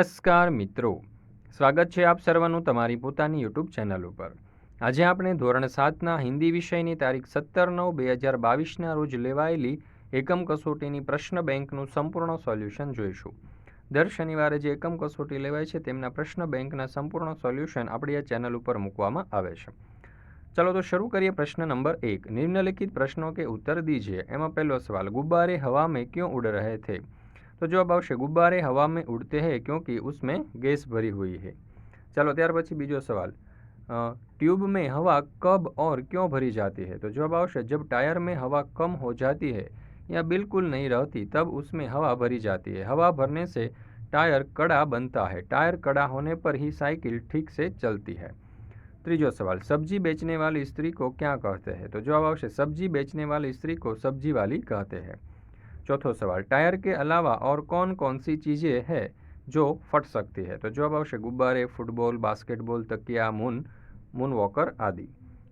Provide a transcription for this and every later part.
નમસ્કાર મિત્રો, સ્વાગત છે આપ સર્વનું તમારી પોતાની યુટ્યુબ ચેનલ ઉપર। આજે આપણે ધોરણ 7ના હિન્દી વિષયની તારીખ 17/9/2022ના રોજ લેવાયેલી એકમ કસોટીની પ્રશ્ન બેંકનું સંપૂર્ણ સોલ્યુશન જોઈશું। દર શનિવારે જે એકમ કસોટી લેવાય છે તેમના પ્રશ્ન બેંકના સંપૂર્ણ સોલ્યુશન આપણી આ ચેનલ ઉપર મૂકવામાં આવે છે। चलो तो शुरू करिए। प्रश्न नंबर 1, निम्नलिखित प्रश्नों के उत्तर दीजिए। एમાં पहलो सवाल, गुब्बारे हवा में क्यों उड़ रहे थे? तो जवाब आवशे गुब्बारे हवा में उड़ते हैं क्योंकि उसमें गैस भरी हुई है। चलो ત્યાર પછી બીજો सवाल, ट्यूब में हवा कब और क्यों भरी जाती है? तो जवाब आवशे जब टायर में हवा कम हो जाती है या बिल्कुल नहीं रहती तब उसमें हवा भरी जाती है। हवा भरने से टायर कड़ा बनता है। टायर कड़ा होने पर ही साइकिल ठीक से चलती है। तीजो सवाल, सब्जी बेचने वाली स्त्री को क्या कहते हैं? तो जवाब आवशे सब्जी बेचने वाली स्त्री को सब्जी वाली कहते हैं। चौथो सवाल, टायर के अलावा और कौन कौन सी चीज़ें हैं जो फट सकती है? तो जवाब आवशे गुब्बारे, फुटबॉल, बास्केटबॉल, तकिया, मून वॉकर आदि।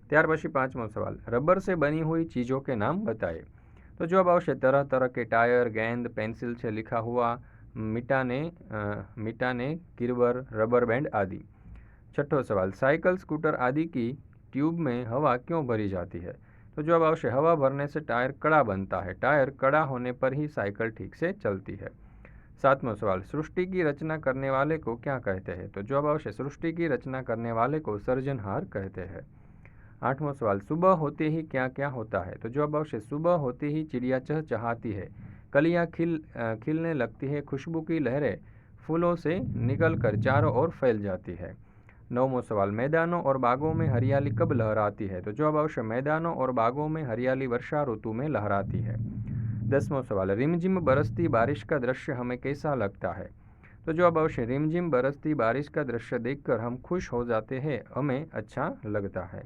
त्यार पछी पांचमो सवाल, रबर से बनी हुई चीज़ों के नाम बताए। तो जवाब आवशे तरह तरह के टायर, गेंद, पेंसिल से लिखा हुआ, मिटाने, किरवर, रबर बैंड आदि। छठो सवाल, साइकिल, स्कूटर आदि की ट्यूब में हवा क्यों भरी जाती है? तो जवाब आवशे हवा भरने से टायर कड़ा बनता है। टायर कड़ा होने पर ही साइकिल ठीक से चलती है। सातवां सवाल, सृष्टि की रचना करने वाले को क्या कहते हैं? तो जवाब आवशे सृष्टि की रचना करने वाले को सृजनहार कहते हैं। आठवां सवाल, सुबह होते ही क्या क्या होता है? तो जवाब आवशे सुबह होते ही चिड़िया चहचहाती है, कलियाँ खिलने लगती है, खुशबू की लहरें फूलों से निकलकर चारों ओर फैल जाती है। नौवां सवाल, मैदानों और बागों में हरियाली कब लहराती है? तो जवाब आवशे मैदानों और बागों में हरियाली वर्षा ऋतु में लहराती है। 10वां सवाल, रिमझिम बरसती बारिश का दृश्य हमें कैसा लगता है? तो जवाब आवशे रिमझिम बरसती बारिश का दृश्य देखकर हम खुश हो जाते हैं, हमें अच्छा लगता है।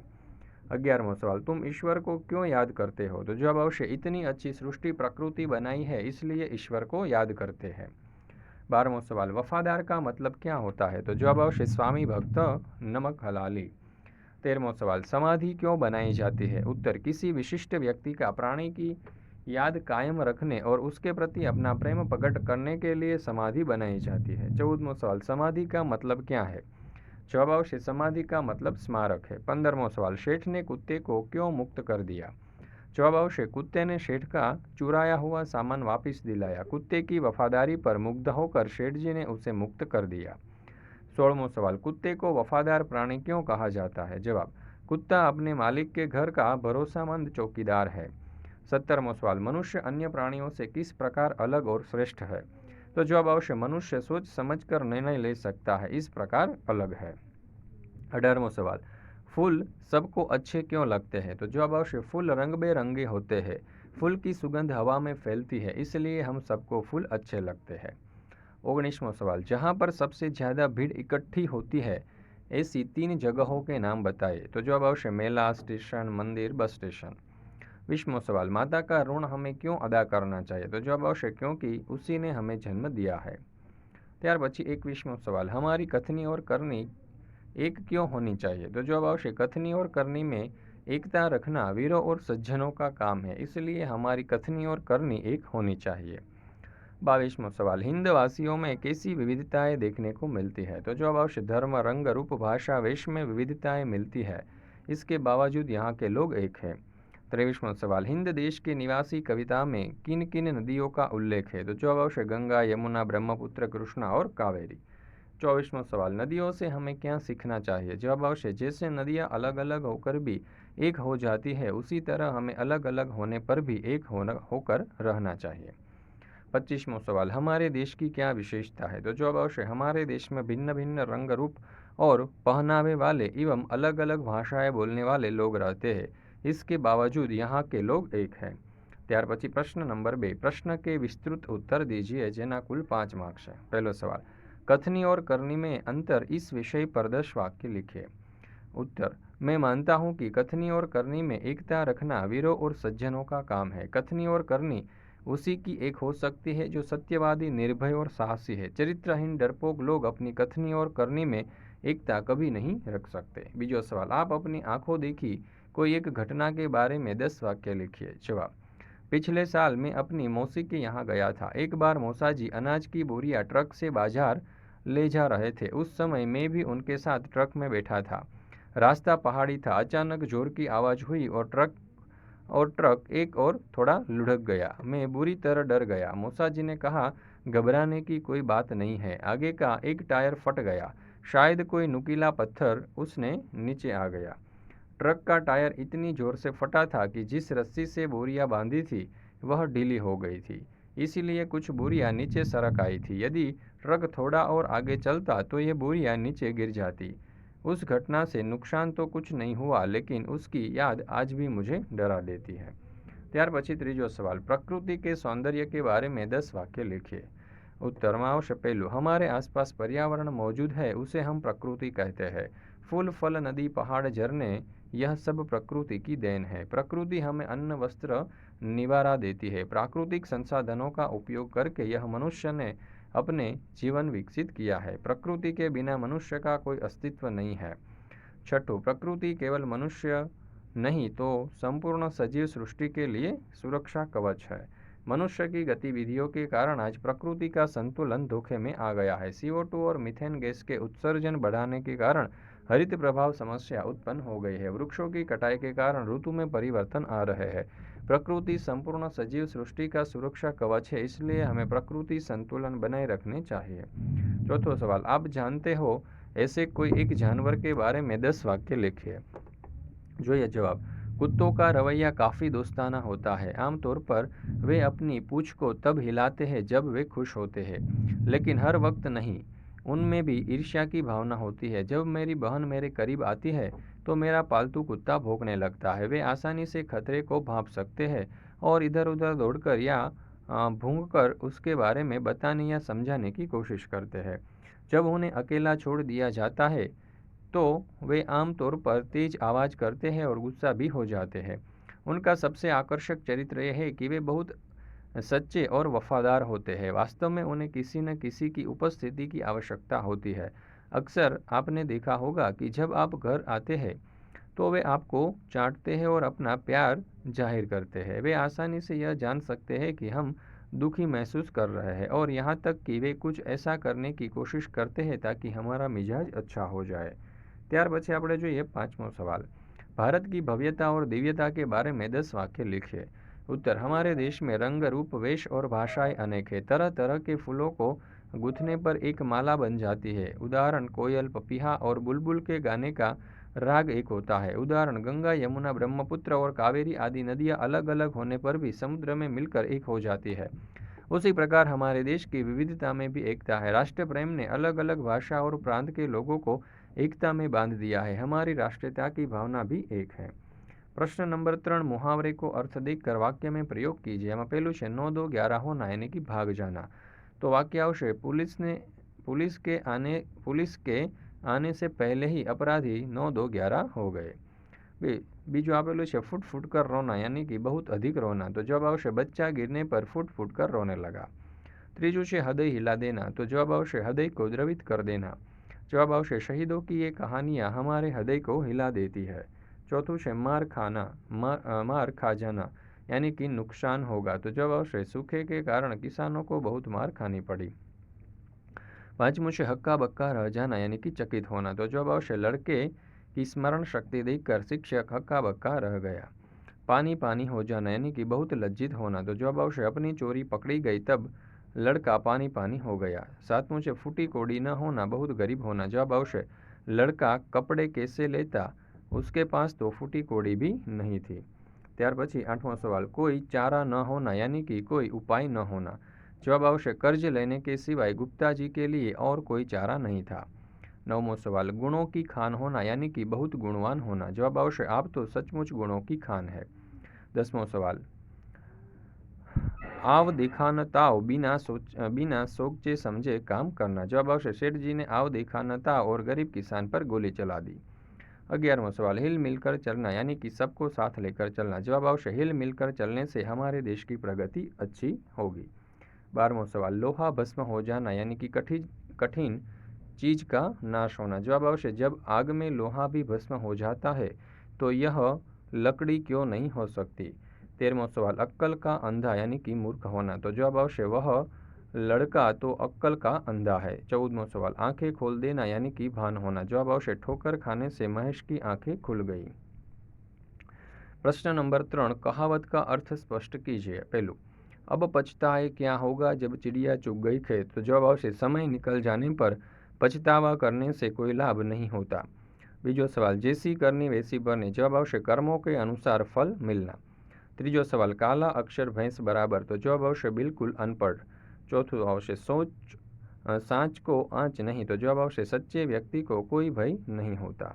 11वां सवाल, तुम ईश्वर को क्यों याद करते हो? तो जवाब आवशे इतनी अच्छी सृष्टि प्रकृति बनाई है इसलिए ईश्वर को याद करते हैं। 12वां सवाल, वफादार का मतलब क्या होता है? तो जवाब आवशे स्वामी भक्त नमक हलाली। 13वां सवाल, समाधि क्यों बनाई जाती है? उत्तर, किसी विशिष्ट व्यक्ति का प्राणी की याद कायम रखने और उसके प्रति अपना प्रेम प्रकट करने के लिए समाधि बनाई जाती है। 14वां सवाल, समाधि का मतलब क्या है? जवाब आवशे समाधि का मतलब स्मारक है। 15वां सवाल, शेठ ने कुत्ते को क्यों मुक्त कर दिया? जवाब आवशे कुत्ते ने शेठ का चुराया हुआ सामान वापस दिलाया। कुत्ते की वफादारी पर मुग्ध होकर शेठ जी ने उसे मुक्त कर दिया। 16वां सवाल, कुत्ते को वफादार प्राणी क्यों कहा जाता है? जवाब, कुत्ता अपने मालिक के घर का भरोसेमंद चौकीदार है। 17वां सवाल, मनुष्य अन्य प्राणियों से किस प्रकार अलग और श्रेष्ठ है? तो जवाब आवशे मनुष्य सोच समझकर निर्णय ले सकता है, इस प्रकार अलग है। 18वां सवाल, फूल सबको अच्छे क्यों लगते हैं? तो जवाब आवशे फूल रंग बेरंगे होते हैं, फूल की सुगंध हवा में फैलती है इसलिए हम सबको फूल अच्छे लगते हैं। 19वां सवाल, जहाँ पर सबसे ज़्यादा भीड़ इकट्ठी होती है ऐसी 3 जगहों के नाम बताइए। तो जवाब आवशे मेला, स्टेशन, मंदिर, बस स्टेशन। 20वां सवाल, माता का ऋण हमें क्यों अदा करना चाहिए? तो जवाब आवशे क्योंकि उसी ने हमें जन्म दिया है। त्यार पछी 21वां सवाल, हमारी कथनी और करनी एक क्यों होनी चाहिए? तो जवाब आवशे कथनी और करनी में एकता रखना वीरों और सज्जनों का काम है इसलिए हमारी कथनी और करनी एक होनी चाहिए। 22वां सवाल, हिंदवासियों में कैसी विविधताएं देखने को मिलती है? तो जवाब आवशे धर्म, रंग, रूप, भाषा, वेश में विविधताएं मिलती है, इसके बावजूद यहाँ के लोग एक हैं। 23वां सवाल, हिंद देश के निवासी कविता में किन किन नदियों का उल्लेख है? तो जवाब आवशे गंगा, यमुना, ब्रह्मपुत्र, कृष्णा और कावेरी। 24वां सवाल, नदियों से हमें क्या सीखना चाहिए? जवाब आवशे जैसे नदियाँ अलग अलग होकर भी एक हो जाती है उसी तरह हमें अलग अलग होने पर भी एक होकर रहना चाहिए। 25वां सवाल, हमारे देश की क्या विशेषता है? तो जवाब आवशे हमारे देश में भिन्न भिन्न रंग, रूप और पहनावे वाले एवं अलग अलग भाषाएं बोलने वाले लोग रहते हैं, इसके बावजूद यहाँ के लोग एक हैं। त्यार पछी प्रश्न नंबर 2, प्रश्न के विस्तृत उत्तर दीजिए जेना कुल 5 मार्क्स है। पहलो सवाल, कथनी और करनी में अंतर इस विषय पर 10 वाक्य लिखिए। उत्तर, मैं मानता हूँ कि कथनी और करनी में एकता रखना वीरों और सज्जनों का काम है। कथनी और करनी उसी की एक हो सकती है जो सत्यवादी, निर्भय और साहसी है। चरित्रहीन डरपोक लोग अपनी कथनी और करनी में एकता कभी नहीं रख सकते। बीजो सवाल, आप अपनी आंखों देखी कोई एक घटना के बारे में 10 वाक्य लिखिए। जवाब, पिछले साल मैं अपनी मौसी के यहाँ गया था। एक बार मौसा जी अनाज की बोरियां ट्रक से बाजार ले जा रहे थे। उस समय मैं भी उनके साथ ट्रक में बैठा था। रास्ता पहाड़ी था। अचानक जोर की आवाज़ हुई और ट्रक एक और थोड़ा लुढ़क गया। मैं बुरी तरह डर गया। मूसा जी ने कहा, घबराने की कोई बात नहीं है, आगे का एक टायर फट गया, शायद कोई नुकीला पत्थर उसने नीचे आ गया। ट्रक का टायर इतनी जोर से फटा था कि जिस रस्सी से बोरियां बांधी थी वह ढीली हो गई थी, इसीलिए कुछ बोरियां नीचे सरक आई थी। यदि ट्रक थोड़ा और आगे चलता तो ये बोरियां नीचे गिर जाती। उस घटना से नुकसान तो कुछ नहीं हुआ, लेकिन उसकी याद आज भी मुझे डरा देती है। ત્યાર પછી ત્રીજો સવાલ, પ્રકૃતિ કે સૌંદર્ય के बारे में 10 वाक्य लिखिए। उत्तરમાં આવશે પહેલું, हमारे आसपास पर्यावरण मौजूद है उसे हम प्रकृति कहते हैं। फूल, फल, नदी, पहाड़, झरने, यह सब प्रकृति की देन है। प्रकृति हमें अन्न, वस्त्र, निवारा देती है। प्राकृतिक संसाधनों का उपयोग करके यह मनुष्य ने अपने जीवन विकसित किया है। प्रकृति के बिना मनुष्य का कोई अस्तित्व नहीं है। छठों, प्रकृति केवल मनुष्य नहीं तो संपूर्ण सजीव सृष्टि के लिए सुरक्षा कवच है। मनुष्य की गतिविधियों के कारण आज प्रकृति का संतुलन धोखे में आ गया है। CO2 और मीथेन गैस के उत्सर्जन बढ़ाने के कारण हरित प्रभाव समस्या उत्पन्न हो गई है। वृक्षों की कटाई के कारण ऋतु में परिवर्तन आ रहे हैं। प्रकृति संपूर्ण सजीव सृष्टि का सुरक्षा कवच है, इसलिए हमें प्रकृति संतुलन बनाए रखने चाहिए। चौथो सवाल, आप जानते हो ऐसे कोई एक जानवर के बारे में 10 वाक्य लिखिए। જોઈએ जवाब, कुत्तों का रवैया काफ़ी दोस्ताना होता है। आमतौर पर वे अपनी पूंछ को तब हिलाते हैं जब वे खुश होते हैं, लेकिन हर वक्त नहीं। उनमें भी ईर्ष्या की भावना होती है। जब मेरी बहन मेरे करीब आती है तो मेरा पालतू कुत्ता भौंकने लगता है। वे आसानी से खतरे को भांप सकते हैं और इधर उधर दौड़कर या भूंककर उसके बारे में बताने या समझाने की कोशिश करते हैं। जब उन्हें अकेला छोड़ दिया जाता है तो वे आमतौर पर तेज आवाज़ करते हैं और गुस्सा भी हो जाते हैं। उनका सबसे आकर्षक चरित्र यह है कि वे बहुत सच्चे और वफादार होते हैं। वास्तव में उन्हें किसी न किसी की उपस्थिति की आवश्यकता होती है। अक्सर आपने देखा होगा कि जब आप घर आते हैं तो वे आपको चाटते हैं और अपना प्यार जाहिर करते हैं। वे आसानी से यह जान सकते हैं कि हम दुखी महसूस कर रहे हैं और यहाँ तक कि वे कुछ ऐसा करने की कोशिश करते हैं ताकि हमारा मिजाज अच्छा हो जाए। ત્યાર પછી આપણે જોઈએ પાંચમો સવાલ, भारत की भव्यता और दिव्यता के बारे में 10 वाक्य लिखिए। उत्तर, हमारे देश में रंग, रूप, वेश और भाषाएं अनेक है। तरह तरह के फूलों को गूंथने पर एक माला बन जाती है। उदाहरण, कोयल, पपीहा और बुलबुल के गाने का राग एक होता है। उदाहरण, गंगा, यमुना, ब्रह्मपुत्र और कावेरी आदि नदियाँ अलग अलग होने पर भी समुद्र में मिलकर एक हो जाती है। उसी प्रकार हमारे देश की विविधता में भी एकता है। राष्ट्र प्रेम ने अलग अलग भाषा और प्रांत के लोगों को एकता में बांध दिया है। हमारी राष्ट्रीयता की भावना भी एक है। प्रश्न नंबर 3, मुहावरे को अर्थ देखकर वाक्य में प्रयोग कीजिए। એમાં પહેલું છે 9 2 11 होना यानी कि भाग जाना। तो वाक्य આવશે, पुलिस के आने से पहले ही अपराधी 9 2 11 हो गए। बीजू आपेलू है फुट फुट कर रोना यानी कि बहुत अधिक रोना। तो जवाब आवશે, बच्चा गिरने पर फुट फुट कर रोने लगा। ત્રીજું છે हृदय हिला देना। तो जवाब आवશે, हृदय को द्रवित कर देना। जवाब आवશે, शहीदों की ये कहानियाँ हमारे हृदय को हिला देती है। चौथું છે मार खा जाना यानी कि नुकसान होगा। तो जवाब आवશે, सूखे के कारण किसानों को बहुत मार खानी पड़ी। पांचमुं છે हक्का बक्का रह जाना यानी कि चकित होना। तो जवाब आवશે, लड़के की स्मरण शक्ति देखकर शिक्षक हक्का बक्का रह गया। पानी पानी हो जाना यानी कि बहुत लज्जित होना। तो जवाब आवશે, अपनी चोरी पकड़ी गई तब लड़का पानी पानी हो गया। सातमुं છે फूटी कोड़ी न होना, बहुत गरीब होना। जवाब आवશે, लड़का कपड़े कैसे लेता, उसके पास तो फूटी कोड़ी भी नहीं थी। ત્યાર પછી आठवां सवाल, कोई चारा न होना यानी कि कोई उपाय न होना। जवाब आवશે, कर्ज लेने के सिवाय गुप्ता जी के लिए और कोई चारा नहीं था। नवमो सवाल, गुणों की खान होना यानी कि बहुत गुणवान होना। जवाब आवશે, आप तो सचमुच गुणों की खान है। 10मो सवाल, आव देखा न ताव बिना सोचे समझे काम करना। जवाब आवશે, सेठ जी ने आव देखा न था और गरीब किसान पर गोली चला दी। 11वां सवाल, हिल मिलकर चलना यानी कि सबको साथ लेकर चलना। जवाब आवશે, हिल मिलकर चलने से हमारे देश की प्रगति अच्छी होगी। 12वां सवाल, लोहा भस्म हो जाना यानी कि कठिन चीज का नाश होना। जवाब आवશે, जब आग में लोहा भी भस्म हो जाता है तो यह लकड़ी क्यों नहीं हो सकती। 13वां सवाल, अक्कल का अंधा यानी कि मूर्ख होना। तो जवाब आवશે, वह लड़का तो अक्ल का अंधा है। 14वां सवाल, आंखें खोल देना यानी कि भान होना। जवाब आवशे ठोकर खाने से महेश की आंखें खुल गई। प्रश्न नंबर 3, कहावत का अर्थ स्पष्ट कीजिए। पहलू, अब पछताए क्या होगा जब चिड़िया चुग गई खेत। तो जवाब आवशे समय निकल जाने पर पछतावा करने से कोई लाभ नहीं होता। बीजो सवाल, जैसी करनी वैसी भरनी। जवाब आवशे कर्मों के अनुसार फल मिलना। तीजो सवाल, काला अक्षर भैंस बराबर। तो जवाब आवशे बिल्कुल अनपढ़। चौथो आवशे सोच सांच को आँच नहीं। तो जवाब आवशे सच्चे व्यक्ति को कोई भय नहीं होता।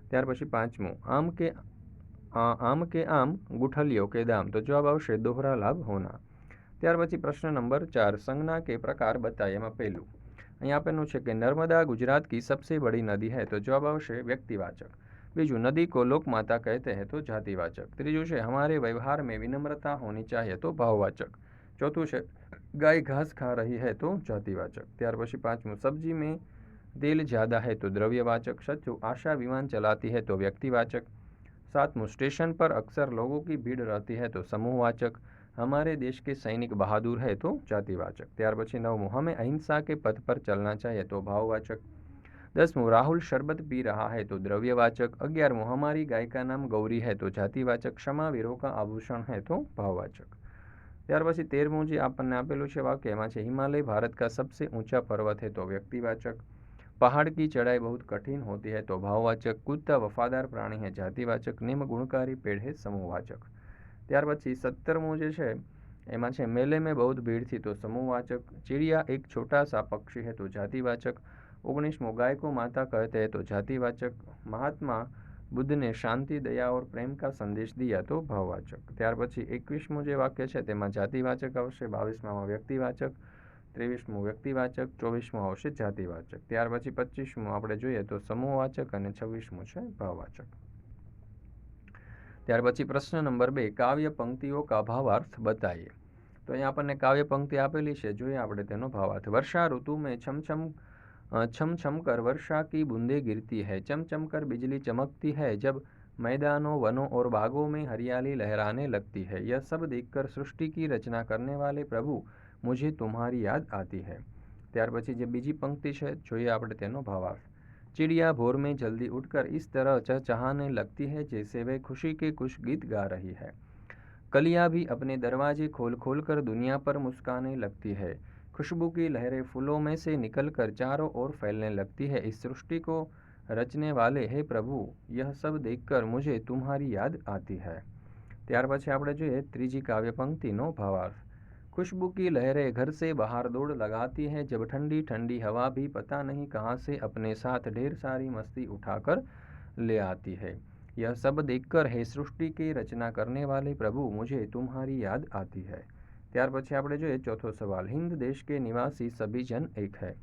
त्यार पछी 5मું, आम के आम गुठलियों के दाम। तो जवाब आवशे दोहरा लाभ होना। त्यार पछी प्रश्न नंबर 4, संज्ञा के प्रकार बताइए। एमां पहेलुं अहीं आपेલું છે કે नर्मदा गुजरात की सबसे बड़ी नदी है। तो जवाब आवशे व्यक्तिवाचक। बीजू, नदी को लोक माता कहते हैं। तो जातिवाचक। त्रीजू है हमारे व्यवहार में विनम्रता होनी चाहिए। तो भाववाचक। चौथुं है गाय घास खा रही है। तो जातिवाचक। त्यार पछी 5मुં, सब्जी में तेल ज़्यादा है। तो द्रव्यवाचक। 6ठું, आशा विमान चलाती है। तो व्यक्तिवाचक। 7मुં, स्टेशन पर अक्सर लोगों की भीड़ रहती है। तो समूहवाचक। हमारे देश के सैनिक बहादुर है। तो जातिवाचक। त्यार पछी 9मुં, हमें अहिंसा के पथ पर चलना चाहिए। तो भाववाचक। 10मुં, राहुल शरबत पी रहा है। तो द्रव्यवाचक। 11मुં, हमारी गाय का नाम गौरी है। तो जातिवाचक। क्षमा वीरों का आभूषण है। तो भाववाचक। त्यार पछी 13મું जे आपने आपेલું છે वाक्य एमां छे हिमालय भारत का सबसे ऊंचा पर्वत है। तो व्यक्तिवाचक। पहाड़ की चढ़ाई बहुत कठिन होती है। तो भाववाचक। कुत्ता वफादार प्राणी है। जातिवाचक। निम गुणकारी पेड़ है। समूहवाचक। त्यार पछी 17મું जे छे एमां छे मेले में बहुत भीड़ थी। तो समूहवाचक। चिड़िया एक छोटा सा पक्षी है। तो जातिवाचक। 19मुં, गाय को माता कहते हैं। तो जातिवाचक। महात्मा बुद्ध ने शांति, दया और प्रेम का संदेश दिया। तो भाववाचक। त्यार पछी 21મું जे वाक्य छे तेमां जातिवाचक आवशे। 22मां व्यक्तिवाचक। 23મું व्यक्तिवाचक। 24મું आवशे जातिवाचक। त्यार पछी 25મું आपणे જોઈએ तो समूहवाचक અને 26મું છે भाववाचक। त्यार पछी प्रश्न नंबर 2, काव्य पंक्तिओं का भावार्थ बताइए। तो अहीं आपणे काव्य पंक्ति आपेली छे, जोईए आपणे तेनो भावार्थ। वर्षा ऋतु में छम छम कर वर्षा की बूंदें गिरती है, चम चम कर बिजली चमकती है, जब मैदानों, वनों और बागों में हरियाली लहराने लगती है, यह सब देखकर सृष्टि की रचना करने वाले प्रभु मुझे तुम्हारी याद आती है। त्यार पछी जे बीजी पंक्ति है, जोईए आपणे तेनो भावार्थ। चिड़िया भोर में जल्दी उठकर इस तरह चहचहाने लगती है जैसे वे खुशी के कुछ गीत गा रही है। कलियां भी अपने दरवाजे खोल खोल कर दुनिया पर मुस्काने लगती है। खुशबू की लहरें फूलों में से निकलकर चारों ओर फैलने लगती है। इस सृष्टि को रचने वाले हे प्रभु, यह सब देखकर मुझे तुम्हारी याद आती है। त्यार पछी आपणे जोईए त्रीजी काव्य पंक्तिनो भावार्थ। खुशबू की लहरें घर से बाहर दौड़ लगाती हैं, जब ठंडी ठंडी हवा भी पता नहीं कहाँ से अपने साथ ढेर सारी मस्ती उठाकर ले आती है। यह सब देखकर हे सृष्टि की रचना करने वाले प्रभु मुझे तुम्हारी याद आती है। त्यार पछी आपणे जोईए चौथो सवाल, हिंद देश के निवासी सभी जन एक है।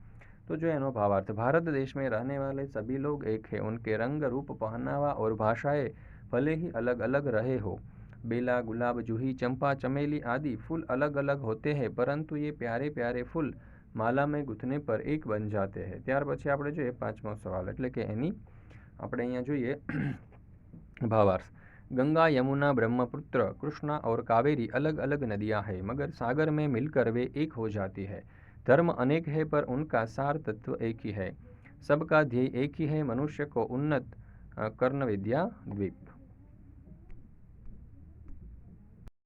तो जो एनो भावार्थ, भारत देश में रहने वाले सभी लोग एक है। उनके रंग, रूप, पहनावा और भाषाएं भले ही अलग अलग रहे हो, बेला, गुलाब, जूही, चंपा, चमेली आदि फूल अलग अलग होते हैं, परंतु ये प्यारे प्यारे फूल माला में गूंथने पर एक बन जाते हैं। त्यार पछी आपणे जोईए 5मो सवाल, एटले के एनी आपणे अहींया जोईए भावार्थ। गंगा, यमुना, ब्रह्मपुत्र, कृष्णा और कावेरी अलग अलग नदियां हैं, मगर सागर में मिलकर वे एक हो जाती है। धर्म अनेक है पर उनका सार तत्व एक ही है। सबका ध्येय एक ही है, मनुष्य को उन्नत कर्ण विद्या द्वीप।